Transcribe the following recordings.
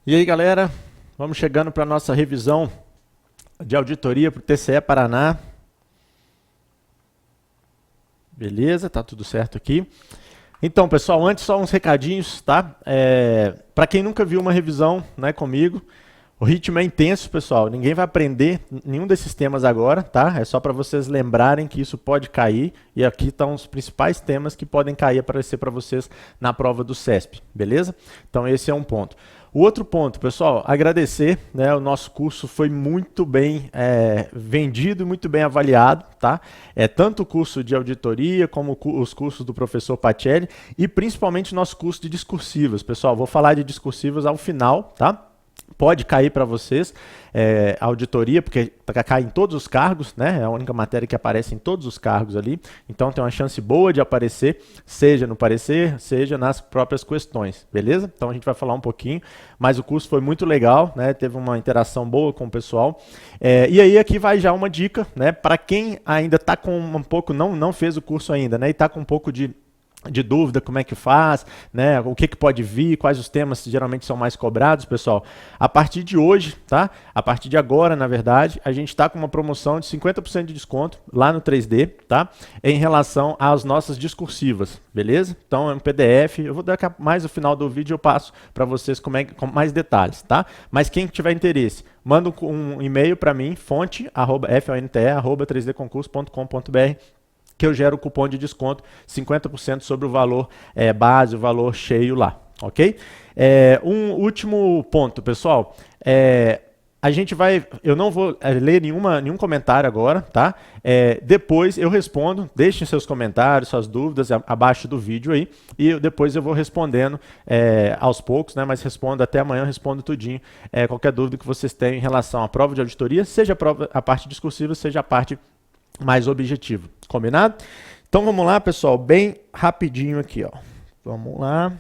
E aí, galera, vamos chegando para a nossa revisão de auditoria para o TCE Paraná. Beleza, tá tudo certo aqui. Então, pessoal, antes só uns recadinhos, tá? Para quem nunca viu uma revisão, né, comigo, o ritmo é intenso, pessoal. Ninguém vai aprender nenhum desses temas agora, tá? É só para vocês lembrarem que isso pode cair. E aqui estão os principais temas que podem cair, aparecer para vocês na prova do CESP, beleza? Então esse é um ponto. O outro ponto, pessoal, agradecer, né? O nosso curso foi muito bem vendido e muito bem avaliado, tá? Tanto o curso de auditoria como os cursos do professor Pacelli e principalmente o nosso curso de discursivas. Pessoal, vou falar de discursivas ao final, tá? Pode cair para vocês a auditoria, porque cai em todos os cargos, né? É a única matéria que aparece em todos os cargos ali. Então tem uma chance boa de aparecer, seja no parecer, seja nas próprias questões, beleza? Então a gente vai falar um pouquinho, mas o curso foi muito legal, né? Teve uma interação boa com o pessoal. E aí aqui vai já uma dica, né? Para quem ainda está com um pouco, não fez o curso ainda, né? E está com um pouco de dúvida, como é que faz, né? O que pode vir, quais os temas geralmente são mais cobrados, pessoal. A partir de hoje, tá? A partir de agora, na verdade, a gente está com uma promoção de 50% de desconto lá no 3D, tá? Em relação às nossas discursivas, beleza? Então é um PDF, eu vou dar mais no final do vídeo, eu passo para vocês com mais detalhes, tá? Mas quem tiver interesse, manda um e-mail para mim, fonte@fonte@3dconcurso.com.br, que eu gero o cupom de desconto 50% sobre o valor base, o valor cheio lá, ok? Um último ponto, pessoal. A gente eu não vou ler nenhum comentário agora, tá? Depois eu respondo, deixem seus comentários, suas dúvidas abaixo do vídeo aí, e depois eu vou respondendo aos poucos, né? Mas respondo até amanhã, respondo tudinho, qualquer dúvida que vocês tenham em relação à prova de auditoria, seja a parte discursiva, seja a parte mais objetivo, combinado? Então vamos lá, pessoal, bem rapidinho aqui, ó. Vamos lá.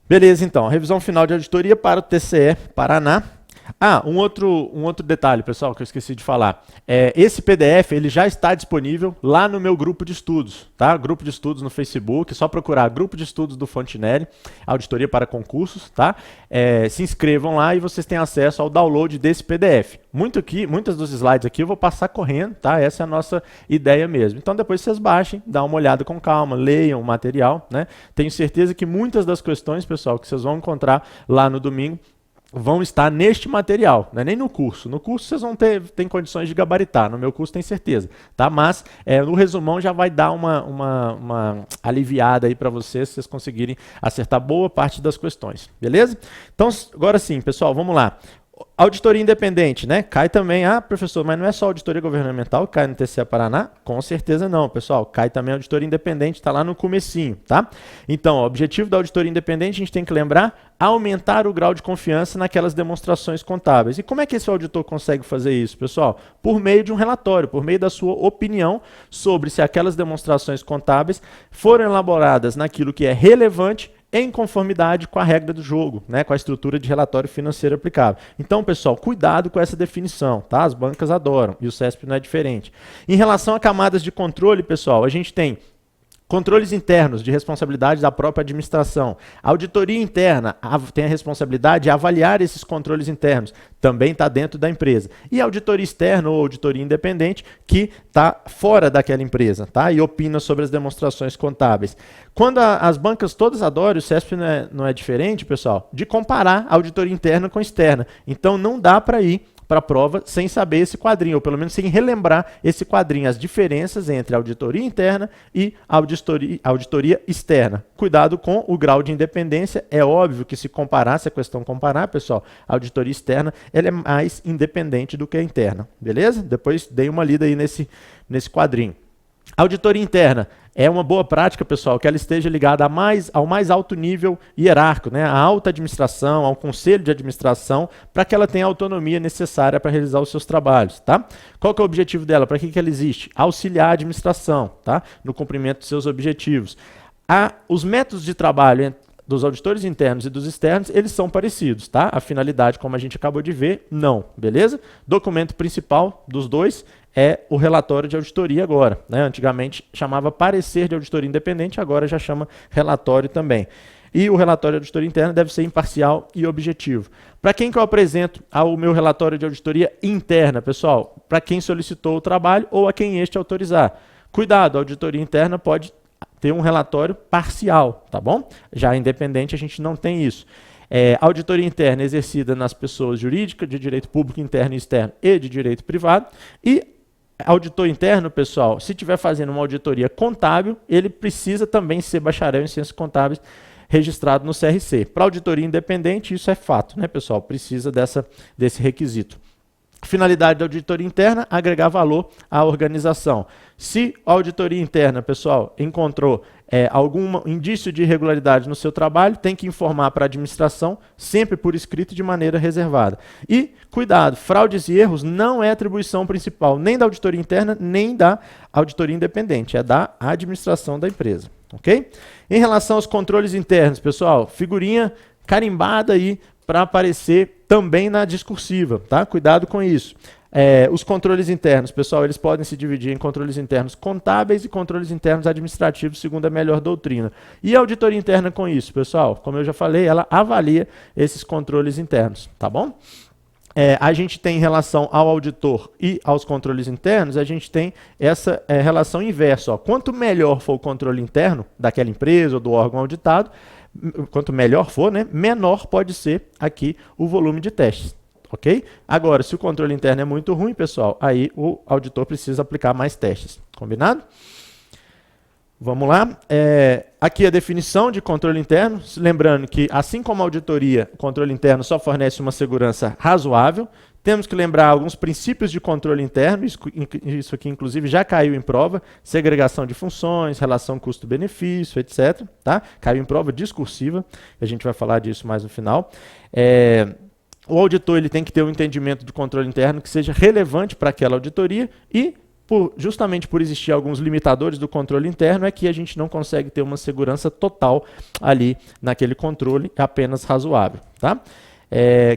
Beleza, então, revisão final de auditoria para o TCE Paraná. Um outro detalhe, pessoal, que eu esqueci de falar. Esse PDF ele já está disponível lá no meu grupo de estudos, tá? Grupo de estudos no Facebook, é só procurar Grupo de Estudos do Fontinelli, Auditoria para Concursos, tá? Se inscrevam lá e vocês têm acesso ao download desse PDF. Muitas dos slides aqui eu vou passar correndo, tá? Essa é a nossa ideia mesmo. Então depois vocês baixem, dá uma olhada com calma, leiam o material, né? Tenho certeza que muitas das questões, pessoal, que vocês vão encontrar lá no domingo, vão estar neste material, não é nem no curso. No curso vocês vão ter condições de gabaritar, no meu curso tem certeza, tá? Mas no resumão já vai dar uma aliviada aí para vocês, se vocês conseguirem acertar boa parte das questões, beleza? Então, agora sim, pessoal, vamos lá. Auditoria independente, né? Cai também, professor, mas não é só auditoria governamental que cai no TCE Paraná? Com certeza não, pessoal. Cai também a auditoria independente, está lá no comecinho, tá? Então, o objetivo da auditoria independente, a gente tem que lembrar, aumentar o grau de confiança naquelas demonstrações contábeis. E como é que esse auditor consegue fazer isso, pessoal? Por meio de um relatório, por meio da sua opinião sobre se aquelas demonstrações contábeis foram elaboradas naquilo que é relevante em conformidade com a regra do jogo, né, com a estrutura de relatório financeiro aplicável. Então, pessoal, cuidado com essa definição, tá? As bancas adoram e o CESP não é diferente. Em relação a camadas de controle, pessoal, a gente tem controles internos de responsabilidade da própria administração. A auditoria interna tem a responsabilidade de avaliar esses controles internos. Também está dentro da empresa. E a auditoria externa ou auditoria independente que está fora daquela empresa, tá? E opina sobre as demonstrações contábeis. Quando as bancas todas adoram, o CESP não é diferente, pessoal, de comparar a auditoria interna com externa. Então não dá para ir para a prova sem saber esse quadrinho, ou pelo menos sem relembrar esse quadrinho, as diferenças entre a auditoria interna e a auditoria externa. Cuidado com o grau de independência, é óbvio que se a questão comparar, pessoal, a auditoria externa ela é mais independente do que a interna, beleza? Depois dei uma lida aí nesse quadrinho. A auditoria interna é uma boa prática, pessoal, que ela esteja ligada ao mais alto nível hierárquico, né? À alta administração, ao conselho de administração, para que ela tenha a autonomia necessária para realizar os seus trabalhos, tá? Qual que é o objetivo dela? Para que ela existe? Auxiliar a administração, tá? No cumprimento dos seus objetivos. Os métodos de trabalho dos auditores internos e dos externos, eles são parecidos, tá? A finalidade, como a gente acabou de ver, não, beleza? Documento principal dos dois é o relatório de auditoria agora, né? Antigamente chamava parecer de auditoria independente, agora já chama relatório também. E o relatório de auditoria interna deve ser imparcial e objetivo. Para quem que eu apresento o meu relatório de auditoria interna, pessoal? Para quem solicitou o trabalho ou a quem este autorizar. Cuidado, a auditoria interna pode ter um relatório parcial, tá bom? Já independente, a gente não tem isso. Auditoria interna exercida nas pessoas jurídicas, de direito público interno e externo e de direito privado. E auditor interno, pessoal, se estiver fazendo uma auditoria contábil, ele precisa também ser bacharel em ciências contábeis registrado no CRC. Para auditoria independente, isso é fato, né, pessoal? Precisa desse requisito. Finalidade da auditoria interna, agregar valor à organização. Se a auditoria interna, pessoal, encontrou algum indício de irregularidade no seu trabalho, tem que informar para a administração, sempre por escrito de maneira reservada. E, cuidado, fraudes e erros não é atribuição principal nem da auditoria interna, nem da auditoria independente, é da administração da empresa. Ok? Em relação aos controles internos, pessoal, figurinha carimbada aí para aparecer também na discursiva, tá? Cuidado com isso. Os controles internos, pessoal, eles podem se dividir em controles internos contábeis e controles internos administrativos, segundo a melhor doutrina. E a auditoria interna com isso, pessoal? Como eu já falei, ela avalia esses controles internos, tá bom? A gente tem em relação ao auditor e aos controles internos, a gente tem essa relação inversa. Ó. Quanto melhor for o controle interno daquela empresa ou do órgão auditado, quanto melhor for, né, menor pode ser aqui o volume de testes. Ok? Agora, se o controle interno é muito ruim, pessoal, aí o auditor precisa aplicar mais testes. Combinado? Vamos lá. Aqui a definição de controle interno. Lembrando que, assim como a auditoria, o controle interno só fornece uma segurança razoável. Temos que lembrar alguns princípios de controle interno. Isso aqui, inclusive, já caiu em prova. Segregação de funções, relação custo-benefício, etc. Tá? Caiu em prova discursiva. A gente vai falar disso mais no final. O auditor ele tem que ter um entendimento de controle interno que seja relevante para aquela auditoria e, justamente por existir alguns limitadores do controle interno, é que a gente não consegue ter uma segurança total ali naquele controle, apenas razoável. Tá?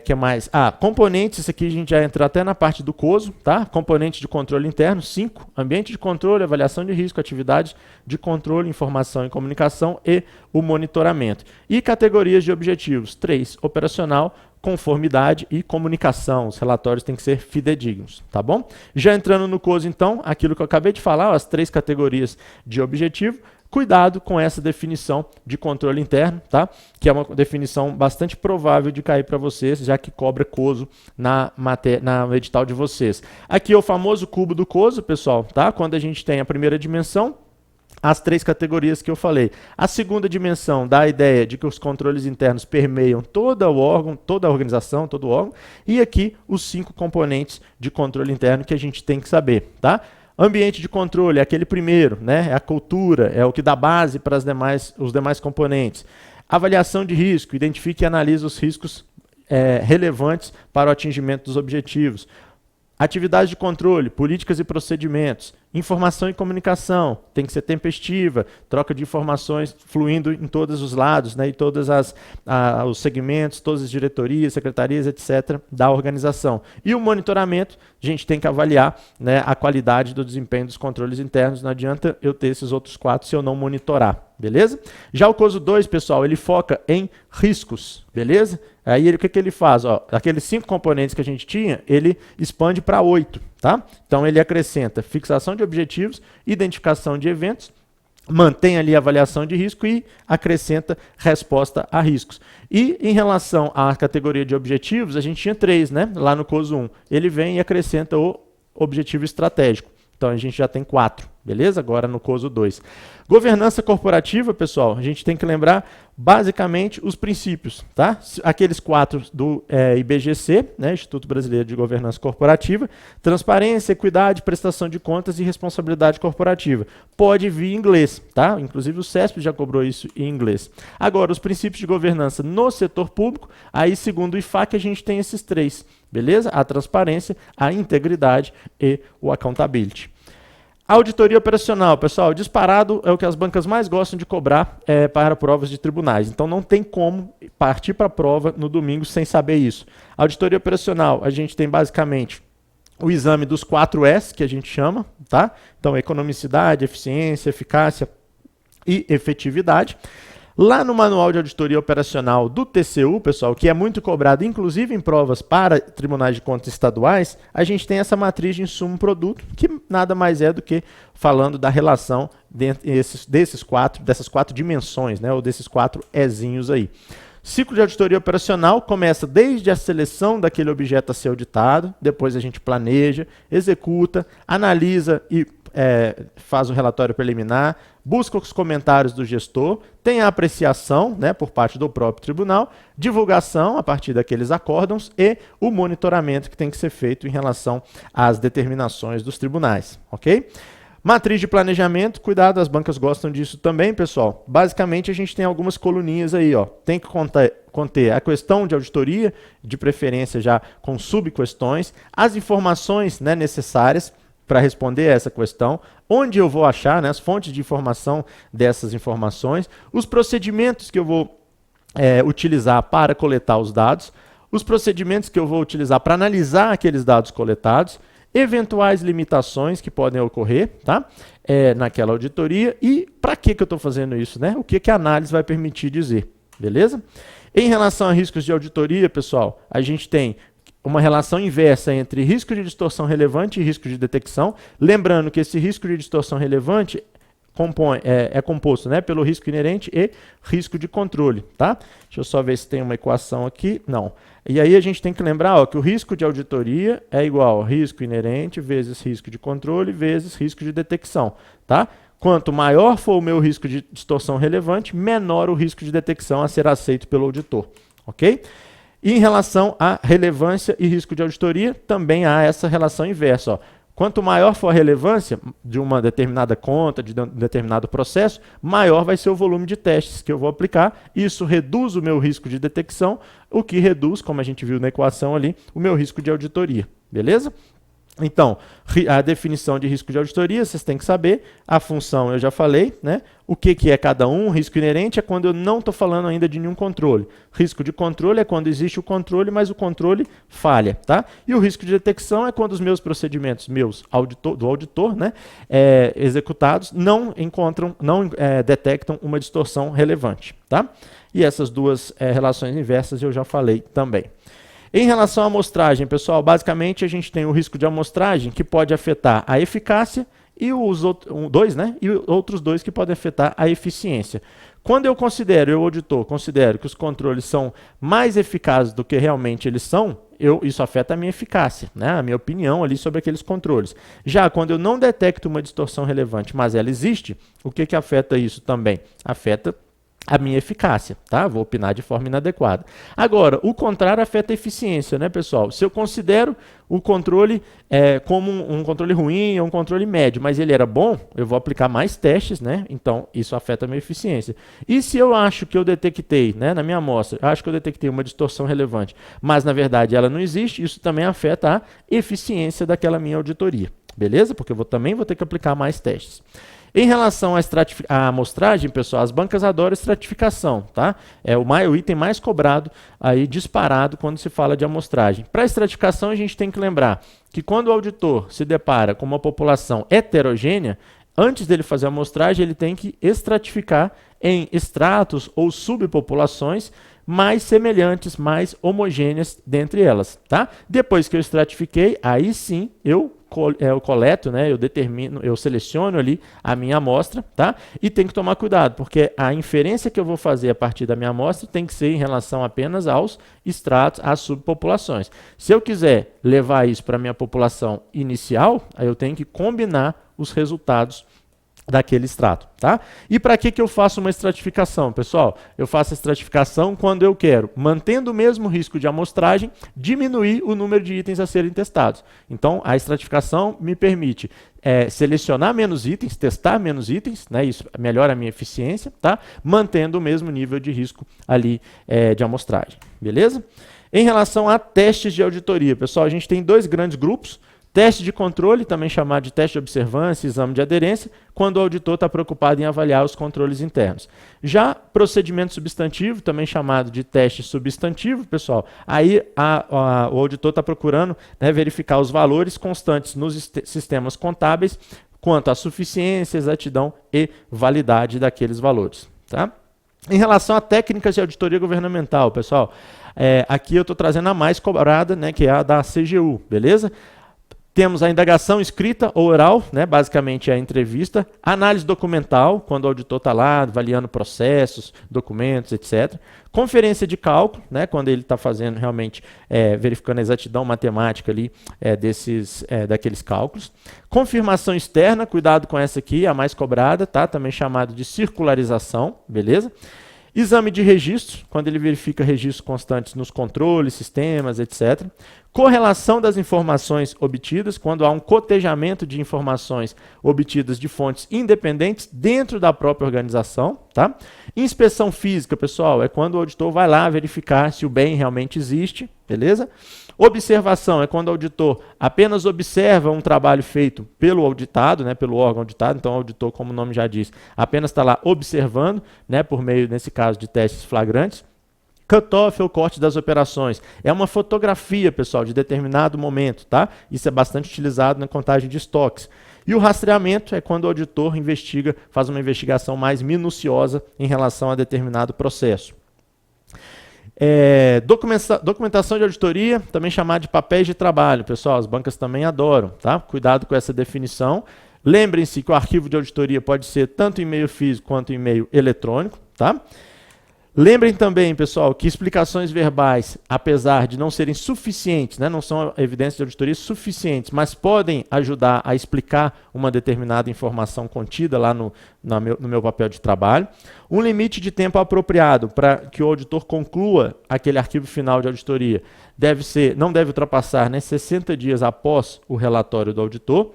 Que mais? Componentes, isso aqui a gente já entra até na parte do COSO, tá? Componentes de controle interno, 5, ambiente de controle, avaliação de risco, atividades de controle, informação e comunicação e o monitoramento. E categorias de objetivos, 3, operacional, conformidade e comunicação. Os relatórios têm que ser fidedignos, tá bom? Já entrando no COSO, então, aquilo que eu acabei de falar, as 3 categorias de objetivo, cuidado com essa definição de controle interno, tá? Que é uma definição bastante provável de cair para vocês, já que cobra COSO no edital de vocês. Aqui é o famoso cubo do COSO, pessoal, tá? Quando a gente tem a primeira dimensão, as 3 categorias que eu falei. A segunda dimensão dá a ideia de que os controles internos permeiam todo o órgão, toda a organização, todo o órgão, e aqui os 5 componentes de controle interno que a gente tem que saber, tá? Ambiente de controle é aquele primeiro, né? É a cultura, é o que dá base para os demais componentes. Avaliação de risco, identifica e analisa os riscos relevantes para o atingimento dos objetivos. Atividades de controle, políticas e procedimentos. Informação e comunicação, tem que ser tempestiva, troca de informações fluindo em todos os lados, né, em todos os segmentos, todas as diretorias, secretarias, etc., da organização. E o monitoramento, a gente tem que avaliar, né, a qualidade do desempenho dos controles internos. Não adianta eu ter esses outros 4 se eu não monitorar, beleza? Já o COSO 2, pessoal, ele foca em riscos, beleza? Aí o que ele faz? Ó, aqueles 5 componentes que a gente tinha, ele expande para 8. Tá? Então ele acrescenta fixação de objetivos, identificação de eventos, mantém ali a avaliação de risco e acrescenta resposta a riscos. E em relação à categoria de objetivos, a gente tinha 3, né? Lá no COSO 1. Ele vem e acrescenta o objetivo estratégico. Então a gente já tem 4, beleza? Agora no COSO 2. Governança corporativa, pessoal, a gente tem que lembrar basicamente os princípios, tá? Aqueles 4 do IBGC, né? Instituto Brasileiro de Governança Corporativa, transparência, equidade, prestação de contas e responsabilidade corporativa. Pode vir em inglês, tá? Inclusive o CESP já cobrou isso em inglês. Agora, os princípios de governança no setor público, aí segundo o IFAC a gente tem esses 3, beleza? A transparência, a integridade e o accountability. Auditoria operacional, pessoal, disparado é o que as bancas mais gostam de cobrar para provas de tribunais. Então não tem como partir para a prova no domingo sem saber isso. Auditoria operacional, a gente tem basicamente o exame dos 4 S, que a gente chama, tá? Então economicidade, eficiência, eficácia e efetividade. Lá no Manual de Auditoria Operacional do TCU, pessoal, que é muito cobrado, inclusive em provas para tribunais de contas estaduais, a gente tem essa matriz de insumo-produto, que nada mais é do que falando da relação dessas quatro dimensões, né, ou desses 4 Ezinhos aí. Ciclo de auditoria operacional começa desde a seleção daquele objeto a ser auditado, depois a gente planeja, executa, analisa e faz o relatório preliminar, busca os comentários do gestor, tem a apreciação, né, por parte do próprio tribunal, divulgação a partir daqueles acórdãos e o monitoramento que tem que ser feito em relação às determinações dos tribunais, ok? Matriz de planejamento, cuidado, as bancas gostam disso também, pessoal. Basicamente, a gente tem algumas coluninhas aí, ó. Tem que conter a questão de auditoria, de preferência já com subquestões, as informações, né, necessárias para responder essa questão, onde eu vou achar, né, as fontes de informação dessas informações, os procedimentos que eu vou utilizar para coletar os dados, os procedimentos que eu vou utilizar para analisar aqueles dados coletados, eventuais limitações que podem ocorrer, tá? Naquela auditoria e para que eu estou fazendo isso, né? O que a análise vai permitir dizer, beleza? Em relação a riscos de auditoria, pessoal, a gente tem uma relação inversa entre risco de distorção relevante e risco de detecção. Lembrando que esse risco de distorção relevante é composto, né, pelo risco inerente e risco de controle. Tá? Deixa eu só ver se tem uma equação aqui. Não. E aí a gente tem que lembrar, ó, que o risco de auditoria é igual a risco inerente vezes risco de controle vezes risco de detecção. Tá? Quanto maior for o meu risco de distorção relevante, menor o risco de detecção a ser aceito pelo auditor. Ok? E em relação à relevância e risco de auditoria, também há essa relação inversa. Ó. Quanto maior for a relevância de uma determinada conta, de um determinado processo, maior vai ser o volume de testes que eu vou aplicar. Isso reduz o meu risco de detecção, o que reduz, como a gente viu na equação ali, o meu risco de auditoria. Beleza? Então, a definição de risco de auditoria, vocês têm que saber. A função eu já falei, né? O que é cada um? Risco inerente é quando eu não estou falando ainda de nenhum controle. Risco de controle é quando existe o controle, mas o controle falha, tá? E o risco de detecção é quando os meus procedimentos, do auditor, né, executados, não detectam uma distorção relevante, tá? E essas duas relações inversas eu já falei também. Em relação à amostragem, pessoal, basicamente a gente tem o risco de amostragem que pode afetar a eficácia e os outros dois que podem afetar a eficiência. Quando eu auditor, considero que os controles são mais eficazes do que realmente eles são, isso afeta a minha eficácia, né? A minha opinião ali sobre aqueles controles. Já quando eu não detecto uma distorção relevante, mas ela existe, o que afeta isso também? Afeta a minha eficácia, tá? Vou opinar de forma inadequada. Agora, o contrário afeta a eficiência, né, pessoal? Se eu considero o controle como um controle ruim ou um controle médio, mas ele era bom, eu vou aplicar mais testes, né? Então, isso afeta a minha eficiência. E se eu acho que eu detectei, né, na minha amostra, acho que eu detectei uma distorção relevante, mas na verdade ela não existe, isso também afeta a eficiência daquela minha auditoria, beleza? Porque eu também vou ter que aplicar mais testes. Em relação à amostragem, pessoal, as bancas adoram estratificação, tá? É o item mais cobrado, aí disparado quando se fala de amostragem. Para a estratificação, a gente tem que lembrar que quando o auditor se depara com uma população heterogênea, antes dele fazer a amostragem, ele tem que estratificar em estratos ou subpopulações mais semelhantes, mais homogêneas dentre elas, tá? Depois que eu estratifiquei, aí sim eu coleto, né, eu seleciono ali a minha amostra, tá? E tem que tomar cuidado, porque a inferência que eu vou fazer a partir da minha amostra tem que ser em relação apenas aos estratos, às subpopulações. Se eu quiser levar isso para a minha população inicial, aí eu tenho que combinar os resultados daquele extrato, tá? E para que eu faço uma estratificação, pessoal? Eu faço a estratificação quando eu quero, mantendo o mesmo risco de amostragem, diminuir o número de itens a serem testados. Então, a estratificação me permite selecionar menos itens, testar menos itens, né? Isso melhora a minha eficiência, tá? Mantendo o mesmo nível de risco ali de amostragem, beleza? Em relação a testes de auditoria, pessoal, a gente tem dois grandes grupos. Teste de controle, também chamado de teste de observância, exame de aderência, quando o auditor está preocupado em avaliar os controles internos. Já procedimento substantivo, também chamado de teste substantivo, pessoal, aí o auditor está procurando, né, verificar os valores constantes nos sistemas contábeis quanto à suficiência, exatidão e validade daqueles valores, tá? Em relação a técnicas de auditoria governamental, pessoal, aqui eu estou trazendo a mais cobrada, né, que é a da CGU, beleza? Temos a indagação escrita ou oral, né, basicamente é a entrevista, análise documental, quando o auditor está lá avaliando processos, documentos, etc. Conferência de cálculo, né, quando ele está fazendo realmente, verificando a exatidão matemática ali, daqueles cálculos. Confirmação externa, cuidado com essa aqui, a mais cobrada, tá? Também chamado de circularização, beleza? Exame de registro, quando ele verifica registros constantes nos controles, sistemas, etc. Correlação das informações obtidas, quando há um cotejamento de informações obtidas de fontes independentes dentro da própria organização. Tá? Inspeção física, pessoal, é quando o auditor vai lá verificar se o bem realmente existe, beleza? Observação é quando o auditor apenas observa um trabalho feito pelo auditado, né, pelo órgão auditado, então o auditor, como o nome já diz, apenas está lá observando, né, por meio, nesse caso, de testes flagrantes. Cut-off ou corte das operações. É uma fotografia, pessoal, de determinado momento, tá? Isso é bastante utilizado na contagem de estoques. E o rastreamento é quando o auditor investiga, faz uma investigação mais minuciosa em relação a determinado processo. Documentação de auditoria, também chamada de papéis de trabalho. Pessoal, as bancas também adoram, tá? Cuidado com essa definição. Lembrem-se que o arquivo de auditoria pode ser tanto e-mail físico quanto e-mail eletrônico, tá? Lembrem também, pessoal, que explicações verbais, apesar de não serem suficientes, né, não são evidências de auditoria suficientes, mas podem ajudar a explicar uma determinada informação contida lá no meu papel de trabalho. Um limite de tempo apropriado para que o auditor conclua aquele arquivo final de auditoria não deve ultrapassar, né, 60 dias após o relatório do auditor.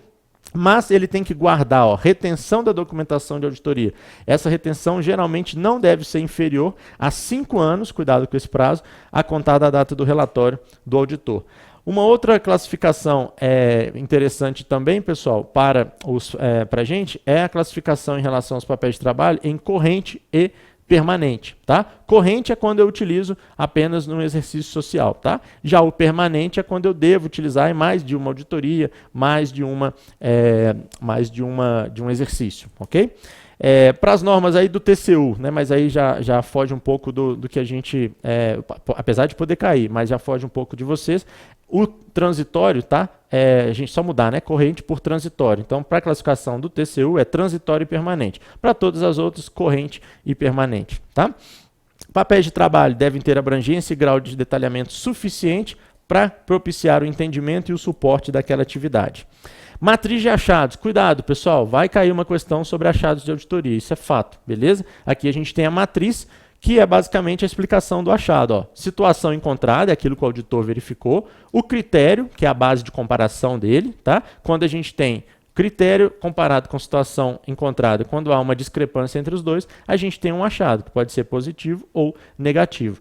Mas ele tem que guardar, retenção da documentação de auditoria. Essa retenção geralmente não deve ser inferior a 5 anos, cuidado com esse prazo, a contar da data do relatório do auditor. Uma outra classificação interessante também, pessoal, para a gente, é a classificação em relação aos papéis de trabalho em corrente e permanente, tá? Corrente é quando eu utilizo apenas no exercício social, tá? Já o permanente é quando eu devo utilizar em mais de uma auditoria, mais de um exercício, ok? Para as normas aí do TCU, né? Mas aí já foge um pouco do que a gente, apesar de poder cair, mas já foge um pouco de vocês. O transitório, tá? A gente só mudar, né? Corrente por transitório. Então, para a classificação do TCU é transitório e permanente. Para todas as outras, corrente e permanente, tá? Papéis de trabalho devem ter abrangência e grau de detalhamento suficiente para propiciar o entendimento e o suporte daquela atividade. Matriz de achados. Cuidado, pessoal, vai cair uma questão sobre achados de auditoria, isso é fato, beleza? Aqui a gente tem a matriz, que é basicamente a explicação do achado. Situação encontrada, é aquilo que o auditor verificou. O critério, que é a base de comparação dele, tá? Quando a gente tem critério comparado com situação encontrada, quando há uma discrepância entre os dois, a gente tem um achado, que pode ser positivo ou negativo.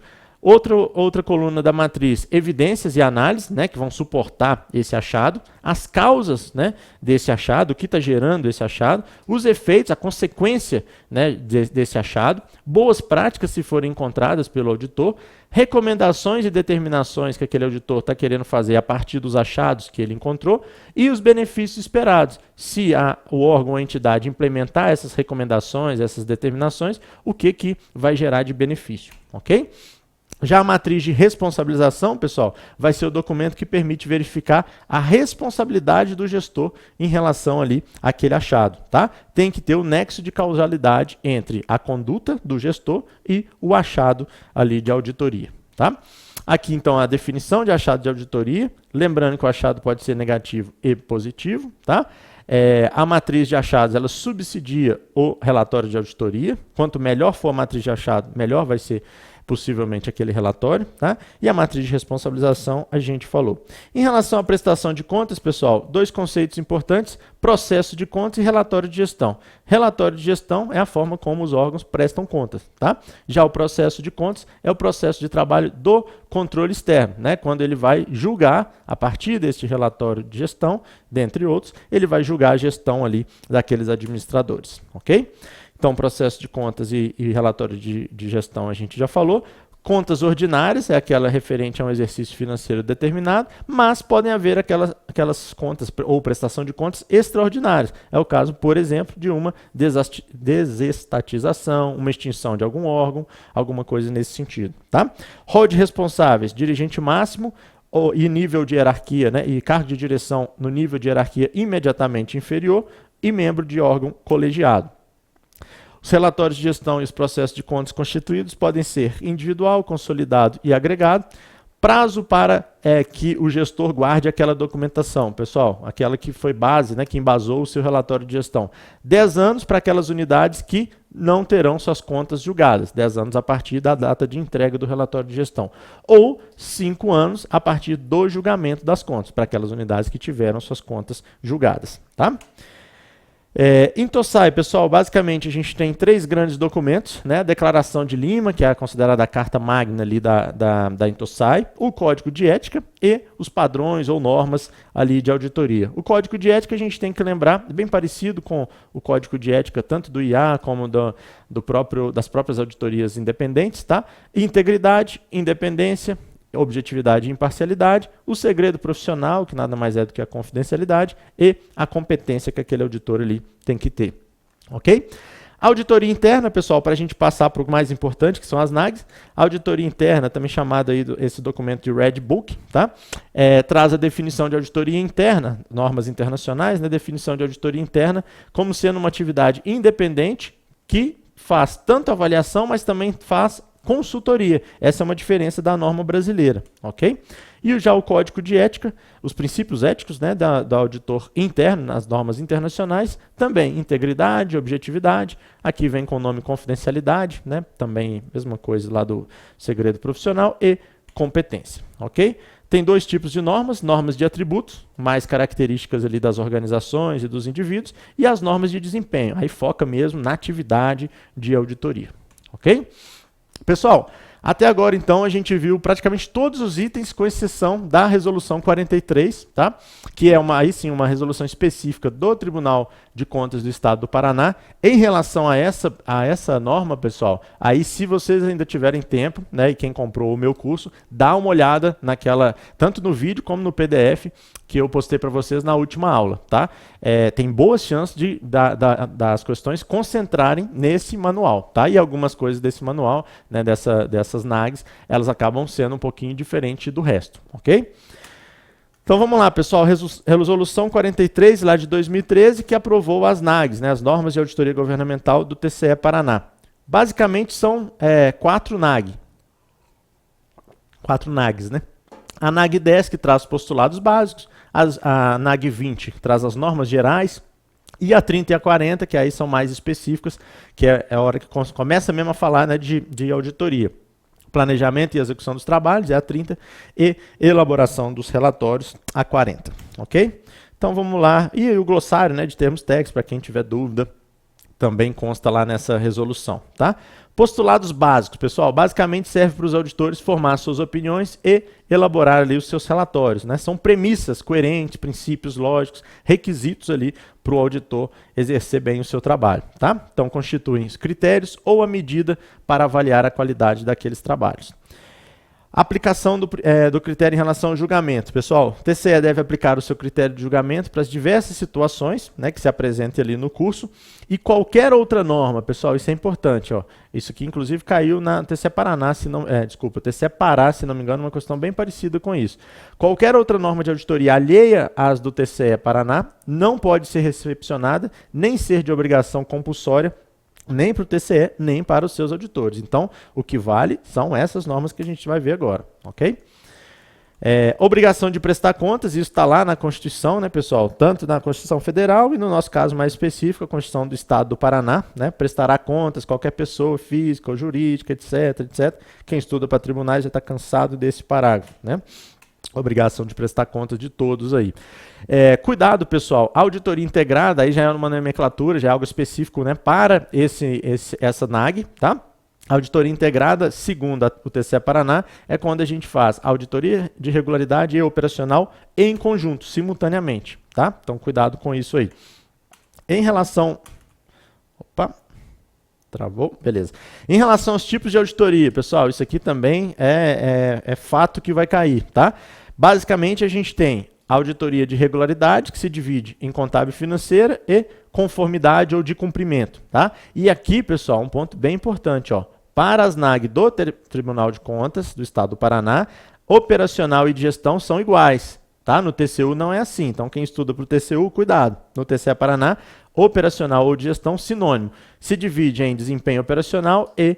Outra coluna da matriz, evidências e análises, né, que vão suportar esse achado, as causas, né, desse achado, o que está gerando esse achado, os efeitos, a consequência, né, desse achado, boas práticas se forem encontradas pelo auditor, recomendações e determinações que aquele auditor está querendo fazer a partir dos achados que ele encontrou e os benefícios esperados. Se o órgão ou a entidade implementar essas recomendações, essas determinações, o que vai gerar de benefício, ok? Já a matriz de responsabilização, pessoal, vai ser o documento que permite verificar a responsabilidade do gestor em relação ali àquele achado, tá? Tem que ter o nexo de causalidade entre a conduta do gestor e o achado ali de auditoria, tá? Aqui, então, a definição de achado de auditoria, lembrando que o achado pode ser negativo e positivo, tá? A matriz de achados, ela subsidia o relatório de auditoria. Quanto melhor for a matriz de achado, melhor vai ser possivelmente aquele relatório, tá? E a matriz de responsabilização a gente falou. Em relação à prestação de contas, pessoal, dois conceitos importantes: processo de contas e relatório de gestão. Relatório de gestão é a forma como os órgãos prestam contas, tá? Já o processo de contas é o processo de trabalho do controle externo, né? Quando ele vai julgar, a partir deste relatório de gestão, dentre outros, ele vai julgar a gestão ali daqueles administradores, ok? Então, processo de contas e relatório de gestão a gente já falou. Contas ordinárias é aquela referente a um exercício financeiro determinado, mas podem haver aquelas contas ou prestação de contas extraordinárias. É o caso, por exemplo, de uma desestatização, uma extinção de algum órgão, alguma coisa nesse sentido. Tá? Rol de responsáveis, dirigente máximo e nível de hierarquia, né, e cargo de direção no nível de hierarquia imediatamente inferior e membro de órgão colegiado. Os relatórios de gestão e os processos de contas constituídos podem ser individual, consolidado e agregado. Prazo para que o gestor guarde aquela documentação, pessoal, aquela que foi base, né, que embasou o seu relatório de gestão. 10 anos para aquelas unidades que não terão suas contas julgadas, 10 anos a partir da data de entrega do relatório de gestão. Ou 5 anos a partir do julgamento das contas, para aquelas unidades que tiveram suas contas julgadas. Tá? INTOSAI, pessoal, basicamente a gente tem 3 grandes documentos, né? A Declaração de Lima, que é considerada a carta magna ali da INTOSAI, o Código de Ética e os padrões ou normas ali de auditoria. O Código de Ética a gente tem que lembrar, bem parecido com o Código de Ética tanto do IA como das próprias auditorias independentes, tá? Integridade, independência, objetividade e imparcialidade, o segredo profissional, que nada mais é do que a confidencialidade, e a competência que aquele auditor ali tem que ter. Ok? Auditoria interna, pessoal, para a gente passar para o mais importante, que são as NAGs. A auditoria interna, também chamada aí esse documento de Red Book, tá? Traz a definição de auditoria interna, normas internacionais, né? Definição de auditoria interna como sendo uma atividade independente que faz tanto avaliação, mas também faz consultoria. Essa é uma diferença da norma brasileira, ok? E já o Código de Ética, os princípios éticos, né, do auditor interno, nas normas internacionais, também integridade, objetividade, aqui vem com o nome confidencialidade, né, também mesma coisa lá do segredo profissional, e competência, ok? Tem 2 tipos de normas de atributos, mais características ali das organizações e dos indivíduos, e as normas de desempenho, aí foca mesmo na atividade de auditoria, ok? Pessoal, até agora então a gente viu praticamente todos os itens, com exceção da resolução 43, tá? Que é aí sim uma resolução específica do Tribunal de Contas do Estado do Paraná. Em relação a essa norma, pessoal, aí se vocês ainda tiverem tempo, né, e quem comprou o meu curso, dá uma olhada tanto no vídeo como no PDF que eu postei para vocês na última aula, tá? Tem boas chances das questões concentrarem nesse manual, tá? E algumas coisas desse manual, né, dessas NAGs, elas acabam sendo um pouquinho diferente do resto, ok? Então vamos lá, pessoal, resolução 43 lá de 2013, que aprovou as NAGs, né, as normas de auditoria governamental do TCE Paraná. Basicamente são 4 NAGs, né? A NAG 10, que traz os postulados básicos, a NAG 20, que traz as normas gerais, e a 30 e a 40, que aí são mais específicas, que é a hora que começa mesmo a falar, né, de auditoria. Planejamento e execução dos trabalhos, é a 30, e elaboração dos relatórios, a 40, ok? Então vamos lá, e o glossário, né, de termos técnicos, para quem tiver dúvida, também consta lá nessa resolução, tá? Postulados básicos, pessoal, basicamente serve para os auditores formar suas opiniões e elaborar ali os seus relatórios, né? São premissas coerentes, princípios lógicos, requisitos ali para o auditor exercer bem o seu trabalho, tá? Então constituem os critérios ou a medida para avaliar a qualidade daqueles trabalhos. Aplicação do critério em relação ao julgamento. Pessoal, o TCE deve aplicar o seu critério de julgamento para as diversas situações, né, que se apresentem ali no curso, e qualquer outra norma, pessoal, isso é importante, ó. Isso aqui inclusive caiu na TCE Paraná, TCE Pará, se não me engano, uma questão bem parecida com isso. Qualquer outra norma de auditoria alheia às do TCE Paraná não pode ser recepcionada, nem ser de obrigação compulsória, nem para o TCE, nem para os seus auditores. Então, o que vale são essas normas que a gente vai ver agora, ok? Obrigação de prestar contas, isso está lá na Constituição, né, pessoal? Tanto na Constituição Federal e, no nosso caso mais específico, a Constituição do Estado do Paraná, né? Prestará contas qualquer pessoa física ou jurídica, etc, etc. Quem estuda para tribunais já está cansado desse parágrafo, né? Obrigação de prestar contas de todos aí. Cuidado, pessoal, auditoria integrada, aí já é uma nomenclatura, já é algo específico, né, para essa NAG, tá? Auditoria integrada, segundo o TCE Paraná, é quando a gente faz auditoria de regularidade e operacional em conjunto, simultaneamente, tá? Então, cuidado com isso aí. Em relação... Travou? Beleza. Em relação aos tipos de auditoria, pessoal, isso aqui também é fato que vai cair, tá? Basicamente, a gente tem a auditoria de regularidade, que se divide em contábil e financeira, e conformidade ou de cumprimento, tá? E aqui, pessoal, um ponto bem importante, ó. Para as NAG do Tribunal de Contas do Estado do Paraná, operacional e de gestão são iguais, tá? No TCU não é assim, então quem estuda para o TCU, cuidado. No TCE Paraná, operacional ou de gestão, sinônimo. Se divide em desempenho operacional e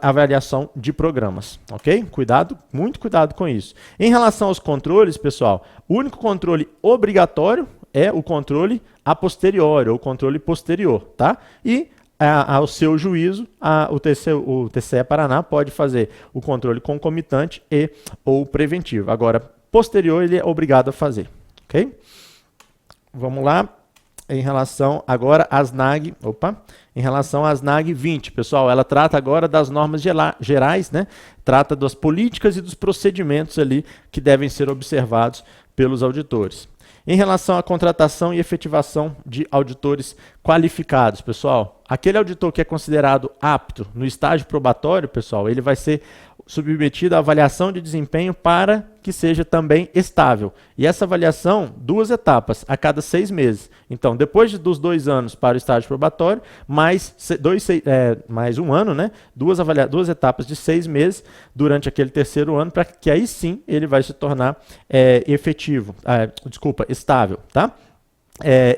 avaliação de programas, ok? Cuidado, muito cuidado com isso. Em relação aos controles, pessoal, o único controle obrigatório é o controle a posteriori, ou controle posterior, tá? E ao seu juízo, o TCE Paraná pode fazer o controle concomitante e ou preventivo. Agora, posterior, ele é obrigado a fazer, ok? Vamos lá. Em relação agora às NAG, em relação às NAG 20, pessoal, ela trata agora das normas gerais, né? Trata das políticas e dos procedimentos ali que devem ser observados pelos auditores. Em relação à contratação e efetivação de auditores qualificados, pessoal, aquele auditor que é considerado apto no estágio probatório, pessoal, ele vai ser submetido à avaliação de desempenho para que seja também estável. E essa avaliação, 2 etapas, a cada 6 meses. Então, depois dos 2 anos para o estágio probatório, mais 1 ano, né? 2 etapas de 6 meses durante aquele 3º ano, para que aí sim ele vai se tornar estável, tá?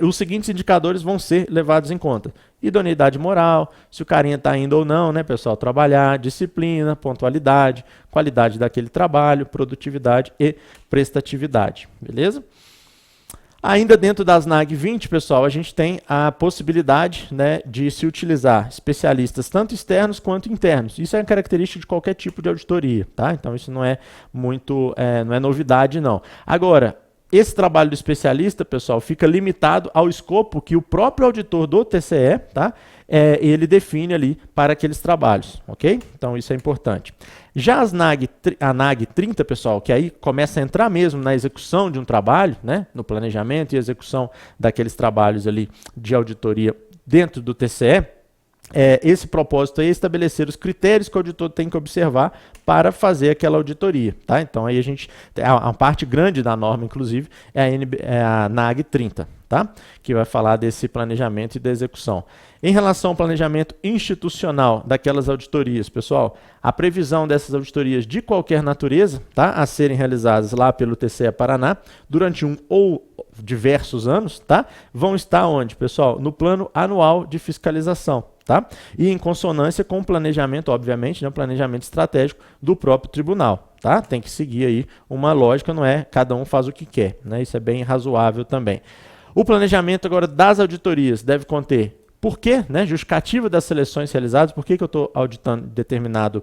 Os seguintes indicadores vão ser levados em conta. Idoneidade moral, se o carinha está indo ou não, né, pessoal? Trabalhar, disciplina, pontualidade, qualidade daquele trabalho, produtividade e prestatividade, beleza? Ainda dentro das NAG 20, pessoal, a gente tem a possibilidade, né, de se utilizar especialistas tanto externos quanto internos. Isso é uma característica de qualquer tipo de auditoria, tá? Então isso não é muito, não é novidade, não. Agora, esse trabalho do especialista, pessoal, fica limitado ao escopo que o próprio auditor do TCE, tá? Ele define ali para aqueles trabalhos, ok? Então isso é importante. Já a NAG 30, pessoal, que aí começa a entrar mesmo na execução de um trabalho, né? No planejamento e execução daqueles trabalhos ali de auditoria dentro do TCE, esse propósito é estabelecer os critérios que o auditor tem que observar para fazer aquela auditoria, tá? Então aí a parte grande da norma, inclusive, é a NAG 30, tá? Que vai falar desse planejamento e da execução. Em relação ao planejamento institucional daquelas auditorias, pessoal, a previsão dessas auditorias de qualquer natureza, tá? A serem realizadas lá pelo TCE Paraná durante um ou diversos anos, tá? Vão estar onde, pessoal? No plano anual de fiscalização, tá? E em consonância com o planejamento, obviamente, né, o planejamento estratégico do próprio tribunal, tá? Tem que seguir aí uma lógica, não é cada um faz o que quer, né? Isso é bem razoável também. O planejamento agora das auditorias deve conter porquê, né? Justificativa das seleções realizadas, por que eu estou auditando determinado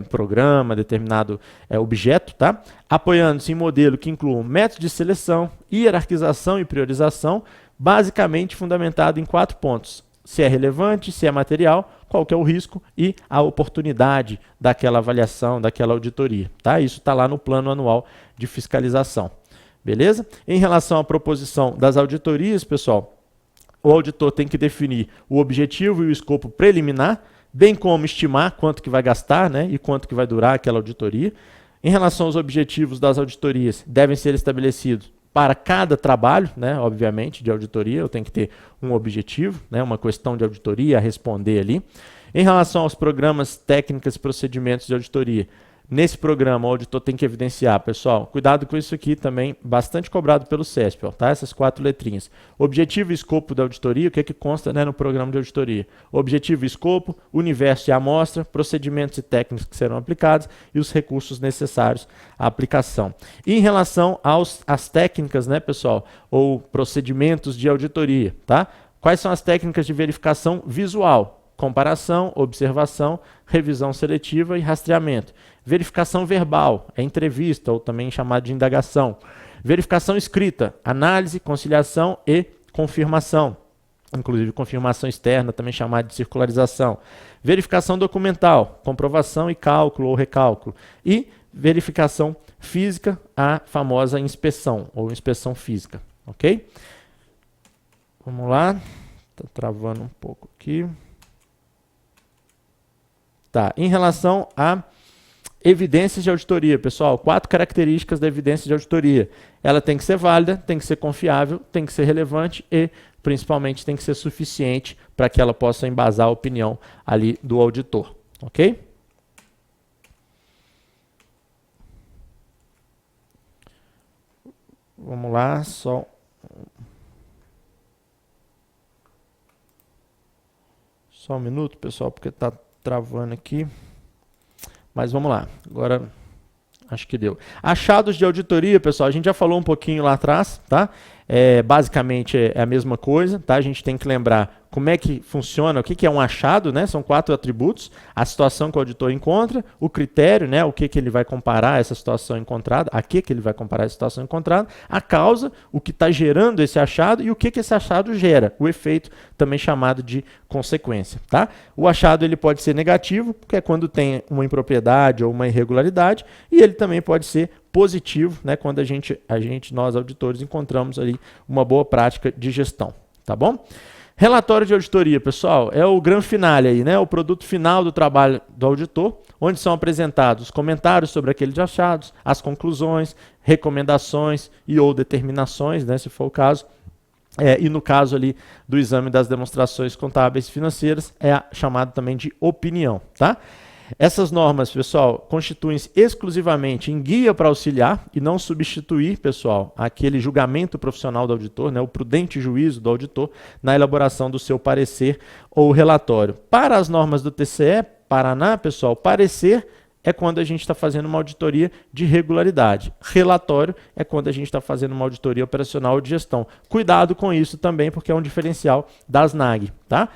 programa, determinado objeto, tá? Apoiando-se em modelo que inclua método de seleção, hierarquização e priorização, basicamente fundamentado em 4 pontos. Se é relevante, se é material, qual que é o risco e a oportunidade daquela avaliação, daquela auditoria, tá? Isso está lá no plano anual de fiscalização, beleza? Em relação à proposição das auditorias, pessoal, o auditor tem que definir o objetivo e o escopo preliminar, bem como estimar quanto que vai gastar, né, e quanto que vai durar aquela auditoria. Em relação aos objetivos das auditorias, devem ser estabelecidos para cada trabalho, né, obviamente, de auditoria, eu tenho que ter um objetivo, né, uma questão de auditoria a responder ali. Em relação aos programas, técnicas e procedimentos de auditoria, nesse programa o auditor tem que evidenciar, pessoal, cuidado com isso aqui também, bastante cobrado pelo CESP, ó, tá? Essas 4 letrinhas. Objetivo e escopo da auditoria, o que é que consta, né, no programa de auditoria? Objetivo e escopo, universo e amostra, procedimentos e técnicas que serão aplicados e os recursos necessários à aplicação. E em relação às técnicas, né, pessoal, ou procedimentos de auditoria, tá? Quais são as técnicas de verificação visual? Comparação, observação, revisão seletiva e rastreamento. Verificação verbal, entrevista ou também chamada de indagação. Verificação escrita, análise, conciliação e confirmação. Inclusive confirmação externa, também chamada de circularização. Verificação documental, comprovação e cálculo ou recálculo. E verificação física, a famosa inspeção ou inspeção física. Ok? Vamos lá. Está travando um pouco aqui. Tá. Em relação a evidências de auditoria, pessoal, 4 características da evidência de auditoria. Ela tem que ser válida, tem que ser confiável, tem que ser relevante e, principalmente, tem que ser suficiente para que ela possa embasar a opinião ali do auditor, ok? Vamos lá, só um minuto, pessoal, porque está travando aqui. Mas vamos lá, agora acho que deu. Achados de auditoria, pessoal, a gente já falou um pouquinho lá atrás, tá? Basicamente é a mesma coisa, tá? A gente tem que lembrar como é que funciona, o que é um achado, né? São 4 atributos: a situação que o auditor encontra, o critério, né? O que ele vai comparar essa situação encontrada, a que ele vai comparar essa situação encontrada, a causa, o que está gerando esse achado e o que esse achado gera, o efeito também chamado de consequência, tá? O achado ele pode ser negativo, que é quando tem uma impropriedade ou uma irregularidade, e ele também pode ser positivo, né? Quando nós auditores encontramos ali uma boa prática de gestão, tá bom? Relatório de auditoria, pessoal, é o grande finale aí, né? O produto final do trabalho do auditor, onde são apresentados os comentários sobre aqueles achados, as conclusões, recomendações e ou determinações, né, se for o caso. E no caso ali do exame das demonstrações contábeis e financeiras, é chamado também de opinião, tá? Essas normas, pessoal, constituem-se exclusivamente em guia para auxiliar e não substituir, pessoal, aquele julgamento profissional do auditor, né, o prudente juízo do auditor na elaboração do seu parecer ou relatório. Para as normas do TCE, Paraná, pessoal, parecer é quando a gente está fazendo uma auditoria de regularidade. Relatório é quando a gente está fazendo uma auditoria operacional ou de gestão. Cuidado com isso também, porque é um diferencial das NAG, tá?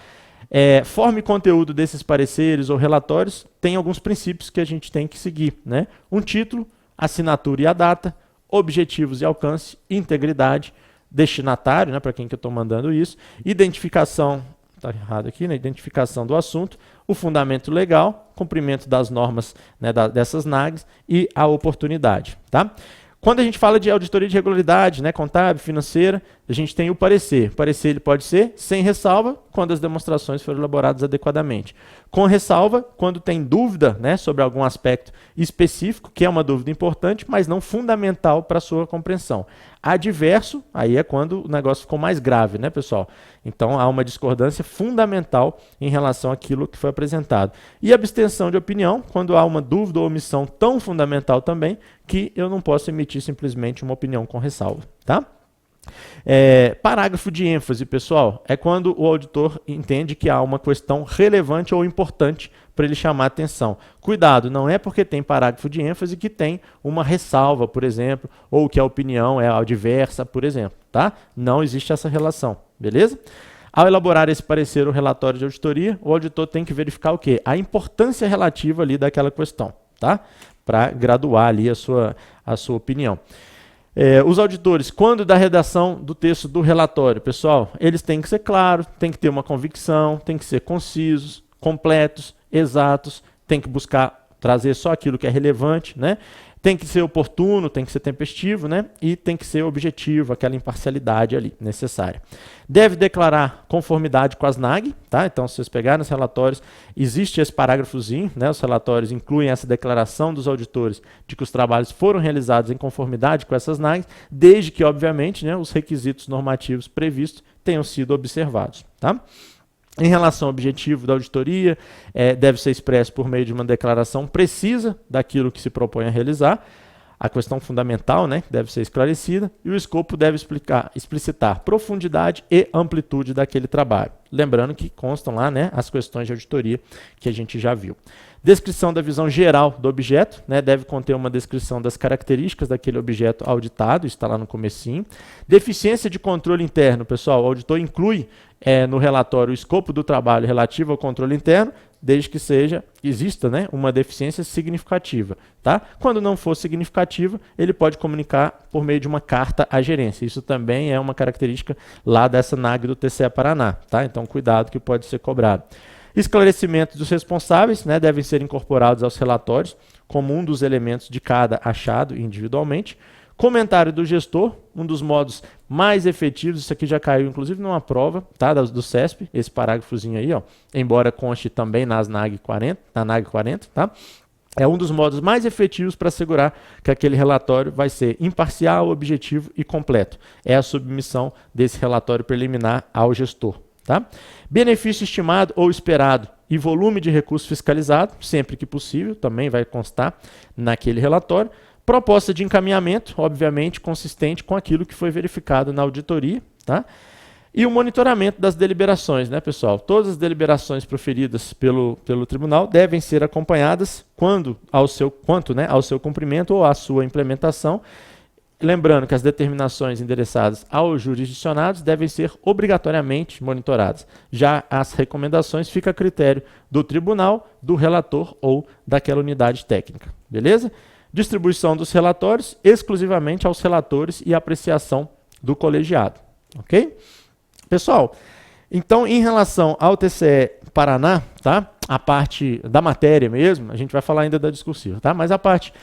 Forma e conteúdo desses pareceres ou relatórios tem alguns princípios que a gente tem que seguir, né? Um título, assinatura e a data, objetivos e alcance, integridade, destinatário, né, para quem que eu estou mandando isso, identificação, está errado aqui, né? Identificação do assunto, o fundamento legal, cumprimento das normas, né, dessas NAGs e a oportunidade, tá? Quando a gente fala de auditoria de regularidade, né, contábil, financeira, a gente tem o parecer. O parecer ele pode ser sem ressalva, quando as demonstrações foram elaboradas adequadamente. Com ressalva, quando tem dúvida, né, sobre algum aspecto específico, que é uma dúvida importante, mas não fundamental para a sua compreensão. Adverso, aí é quando o negócio ficou mais grave, né, pessoal? Então há uma discordância fundamental em relação àquilo que foi apresentado. E abstenção de opinião, quando há uma dúvida ou omissão tão fundamental também, que eu não posso emitir simplesmente uma opinião com ressalva, tá? Parágrafo de ênfase, pessoal, é quando o auditor entende que há uma questão relevante ou importante para ele chamar a atenção. Cuidado, não é porque tem parágrafo de ênfase que tem uma ressalva, por exemplo, ou que a opinião é adversa, por exemplo, tá? Não existe essa relação, beleza? Ao elaborar esse parecer ou relatório de auditoria, o auditor tem que verificar o quê? A importância relativa ali daquela questão, tá? Para graduar ali a sua opinião. Os auditores, quando da redação do texto do relatório, pessoal, eles têm que ser claros, têm que ter uma convicção, têm que ser concisos, completos, exatos, têm que buscar trazer só aquilo que é relevante, né? Tem que ser oportuno, tem que ser tempestivo, né? E tem que ser objetivo, aquela imparcialidade ali necessária. Deve declarar conformidade com as NAG, tá? Então, se vocês pegarem os relatórios, existe esse parágrafozinho, né? Os relatórios incluem essa declaração dos auditores de que os trabalhos foram realizados em conformidade com essas NAGs, desde que, obviamente, né, os requisitos normativos previstos tenham sido observados, tá? Em relação ao objetivo da auditoria, deve ser expresso por meio de uma declaração precisa daquilo que se propõe a realizar, a questão fundamental, né, deve ser esclarecida, e o escopo deve explicitar profundidade e amplitude daquele trabalho. Lembrando que constam lá, né, as questões de auditoria que a gente já viu. Descrição da visão geral do objeto, né, deve conter uma descrição das características daquele objeto auditado, está lá no comecinho. Deficiência de controle interno, pessoal, o auditor inclui no relatório o escopo do trabalho relativo ao controle interno, desde que exista, né, uma deficiência significativa, tá? Quando não for significativa, ele pode comunicar por meio de uma carta à gerência. Isso também é uma característica lá dessa NAG do TCE Paraná, tá? Então, cuidado que pode ser cobrado. Esclarecimentos dos responsáveis, né, devem ser incorporados aos relatórios como um dos elementos de cada achado individualmente. Comentário do gestor, um dos modos mais efetivos, isso aqui já caiu inclusive numa prova, tá, do CESP, esse parágrafozinho aí, ó, embora conste também na NAG 40, tá? É um dos modos mais efetivos para assegurar que aquele relatório vai ser imparcial, objetivo e completo. É a submissão desse relatório preliminar ao gestor, tá? Benefício estimado ou esperado e volume de recurso fiscalizado, sempre que possível, também vai constar naquele relatório. Proposta de encaminhamento, obviamente, consistente com aquilo que foi verificado na auditoria, tá? E o monitoramento das deliberações, né, pessoal? Todas as deliberações proferidas pelo tribunal devem ser acompanhadas quanto ao seu cumprimento ou à sua implementação. Lembrando que as determinações endereçadas aos jurisdicionados devem ser obrigatoriamente monitoradas. Já as recomendações ficam a critério do tribunal, do relator ou daquela unidade técnica. Beleza? Distribuição dos relatórios exclusivamente aos relatores e apreciação do colegiado. Ok? Pessoal, então em relação ao TCE Paraná, tá? A parte da matéria mesmo, a gente vai falar ainda da discursiva, tá? Mas a parte,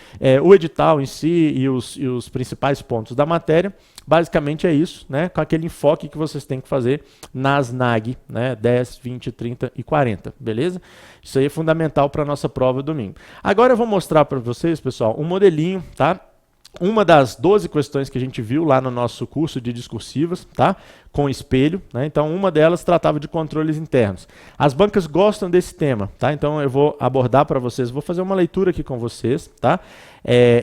o edital em si e os principais pontos da matéria, basicamente é isso, né? Com aquele enfoque que vocês têm que fazer nas NAG, né? 10, 20, 30 e 40, beleza? Isso aí é fundamental para a nossa prova domingo. Agora eu vou mostrar para vocês, pessoal, um modelinho, tá? Uma das 12 questões que a gente viu lá no nosso curso de discursivas, tá? Com espelho, né? Então uma delas tratava de controles internos. As bancas gostam desse tema, tá? Então eu vou abordar para vocês, vou fazer uma leitura aqui com vocês, tá?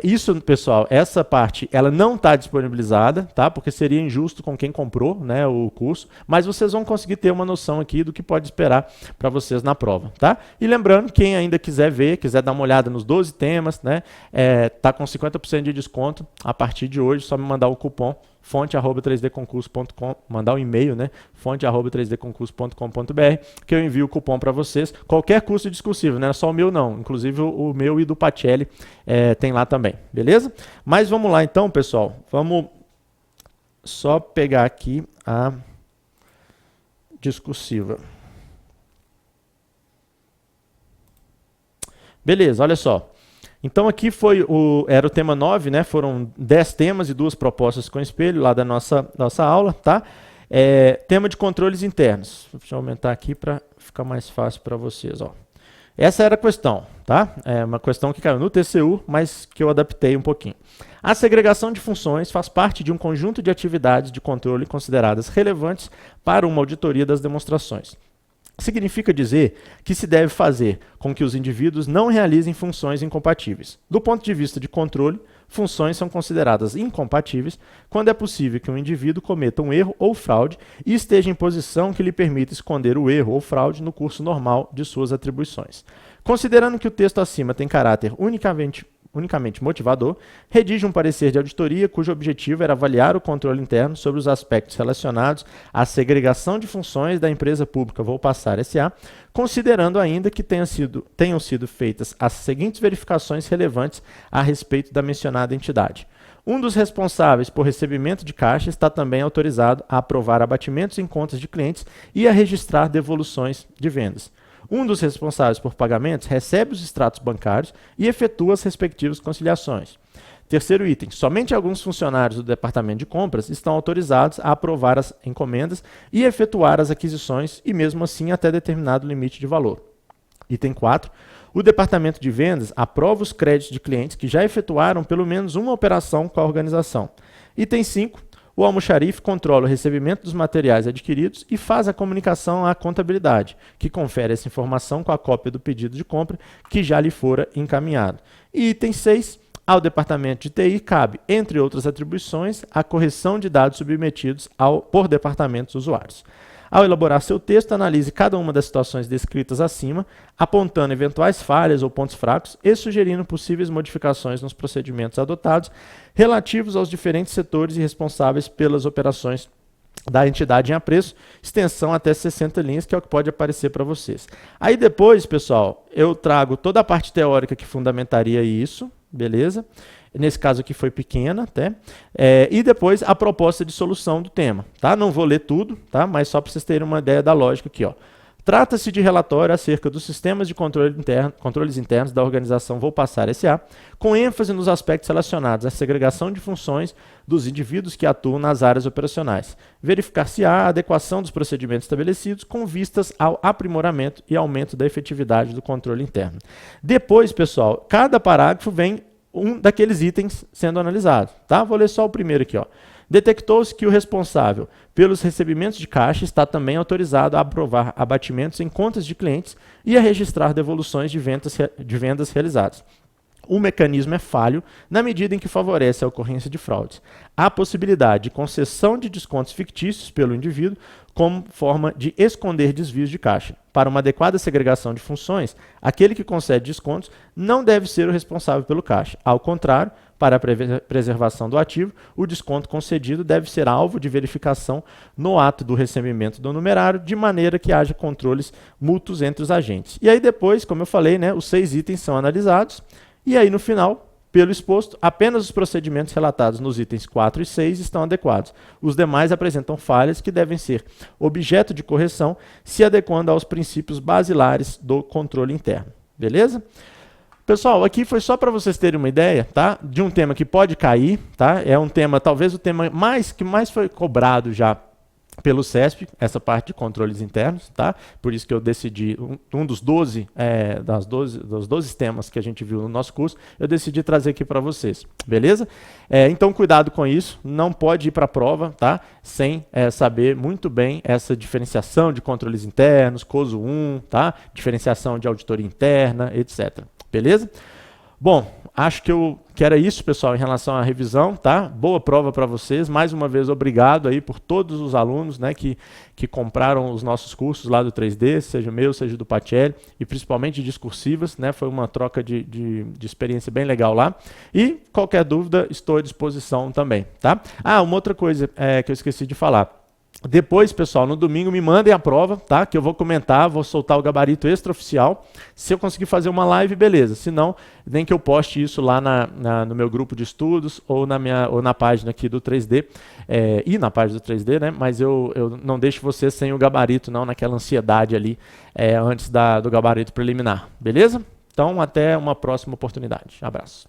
Isso, pessoal, essa parte, ela não está disponibilizada, tá? Porque seria injusto com quem comprou, né, o curso, mas vocês vão conseguir ter uma noção aqui do que pode esperar para vocês na prova, tá? E lembrando, quem ainda quiser ver, quiser dar uma olhada nos 12 temas, né, tá com 50% de desconto a partir de hoje, só me mandar o cupom fonte@3dconcurso.com, mandar um e-mail, né? fonte@3dconcurso.com.br, que eu envio o cupom para vocês. Qualquer curso discursivo, não é só o meu não, inclusive o meu e do Pacelli tem lá também, beleza? Mas vamos lá então, pessoal, vamos só pegar aqui a discursiva. Beleza, olha só. Então aqui era o tema 9, né? Foram 10 temas e 2 propostas com espelho lá da nossa aula, tá? Tema de controles internos. Deixa eu aumentar aqui para ficar mais fácil para vocês, ó. Essa era a questão, tá? É uma questão que caiu no TCU, mas que eu adaptei um pouquinho. A segregação de funções faz parte de um conjunto de atividades de controle consideradas relevantes para uma auditoria das demonstrações. Significa dizer que se deve fazer com que os indivíduos não realizem funções incompatíveis. Do ponto de vista de controle, funções são consideradas incompatíveis quando é possível que um indivíduo cometa um erro ou fraude e esteja em posição que lhe permita esconder o erro ou fraude no curso normal de suas atribuições. Considerando que o texto acima tem caráter unicamente motivador, redige um parecer de auditoria cujo objetivo era avaliar o controle interno sobre os aspectos relacionados à segregação de funções da empresa pública Volpassar S.A., considerando ainda que tenham sido feitas as seguintes verificações relevantes a respeito da mencionada entidade. Um dos responsáveis por recebimento de caixa está também autorizado a aprovar abatimentos em contas de clientes e a registrar devoluções de vendas. Um dos responsáveis por pagamentos recebe os extratos bancários e efetua as respectivas conciliações. Terceiro item, somente alguns funcionários do departamento de compras estão autorizados a aprovar as encomendas e efetuar as aquisições e mesmo assim até determinado limite de valor. Item 4, o departamento de vendas aprova os créditos de clientes que já efetuaram pelo menos uma operação com a organização. Item 5, o almoxarife controla o recebimento dos materiais adquiridos e faz a comunicação à contabilidade, que confere essa informação com a cópia do pedido de compra que já lhe fora encaminhado. E item 6, ao departamento de TI cabe, entre outras atribuições, a correção de dados submetidos por departamentos usuários. Ao elaborar seu texto, analise cada uma das situações descritas acima, apontando eventuais falhas ou pontos fracos e sugerindo possíveis modificações nos procedimentos adotados relativos aos diferentes setores e responsáveis pelas operações da entidade em apreço, extensão até 60 linhas, que é o que pode aparecer para vocês. Aí depois, pessoal, eu trago toda a parte teórica que fundamentaria isso, beleza? Nesse caso aqui foi pequena, até. E depois a proposta de solução do tema, tá? Não vou ler tudo, tá? Mas só para vocês terem uma ideia da lógica aqui, ó. Trata-se de relatório acerca dos sistemas de controles internos da organização Volpassar S.A., com ênfase nos aspectos relacionados à segregação de funções dos indivíduos que atuam nas áreas operacionais. Verificar-se-á a adequação dos procedimentos estabelecidos com vistas ao aprimoramento e aumento da efetividade do controle interno. Depois, pessoal, cada parágrafo vem um daqueles itens sendo analisado. Tá? Vou ler só o primeiro aqui. Ó. Detectou-se que o responsável pelos recebimentos de caixa está também autorizado a aprovar abatimentos em contas de clientes e a registrar devoluções de vendas realizadas. O mecanismo é falho na medida em que favorece a ocorrência de fraudes. Há possibilidade de concessão de descontos fictícios pelo indivíduo como forma de esconder desvios de caixa. Para uma adequada segregação de funções, aquele que concede descontos não deve ser o responsável pelo caixa. Ao contrário, para a preservação do ativo, o desconto concedido deve ser alvo de verificação no ato do recebimento do numerário, de maneira que haja controles mútuos entre os agentes. E aí depois, como eu falei, né, os 6 itens são analisados. E aí, no final, pelo exposto, apenas os procedimentos relatados nos itens 4 e 6 estão adequados. Os demais apresentam falhas que devem ser objeto de correção, se adequando aos princípios basilares do controle interno. Beleza? Pessoal, aqui foi só para vocês terem uma ideia, tá? De um tema que pode cair, tá? É um tema, talvez o tema que mais foi cobrado já pelo CESP, essa parte de controles internos, tá? Por isso que eu decidi, um dos 12 temas que a gente viu no nosso curso, eu decidi trazer aqui para vocês, beleza? Então, cuidado com isso, não pode ir para a prova, tá? Sem saber muito bem essa diferenciação de controles internos, COSO 1, tá? Diferenciação de auditoria interna, etc. Beleza? Bom, acho que era isso, pessoal, em relação à revisão, tá? Boa prova para vocês. Mais uma vez, obrigado aí por todos os alunos, né, que compraram os nossos cursos lá do 3D, seja meu, seja do Pacelli, e principalmente discursivas, né? Foi uma troca de experiência bem legal lá. E qualquer dúvida, estou à disposição também, tá? Ah, uma outra coisa que eu esqueci de falar. Depois, pessoal, no domingo me mandem a prova, tá? Que eu vou comentar, vou soltar o gabarito extraoficial. Se eu conseguir fazer uma live, beleza. Se não, nem que eu poste isso lá no meu grupo de estudos ou na página aqui do 3D. E na página do 3D, né? Mas eu não deixo você sem o gabarito, não, naquela ansiedade ali antes do gabarito preliminar. Beleza? Então, até uma próxima oportunidade. Abraço.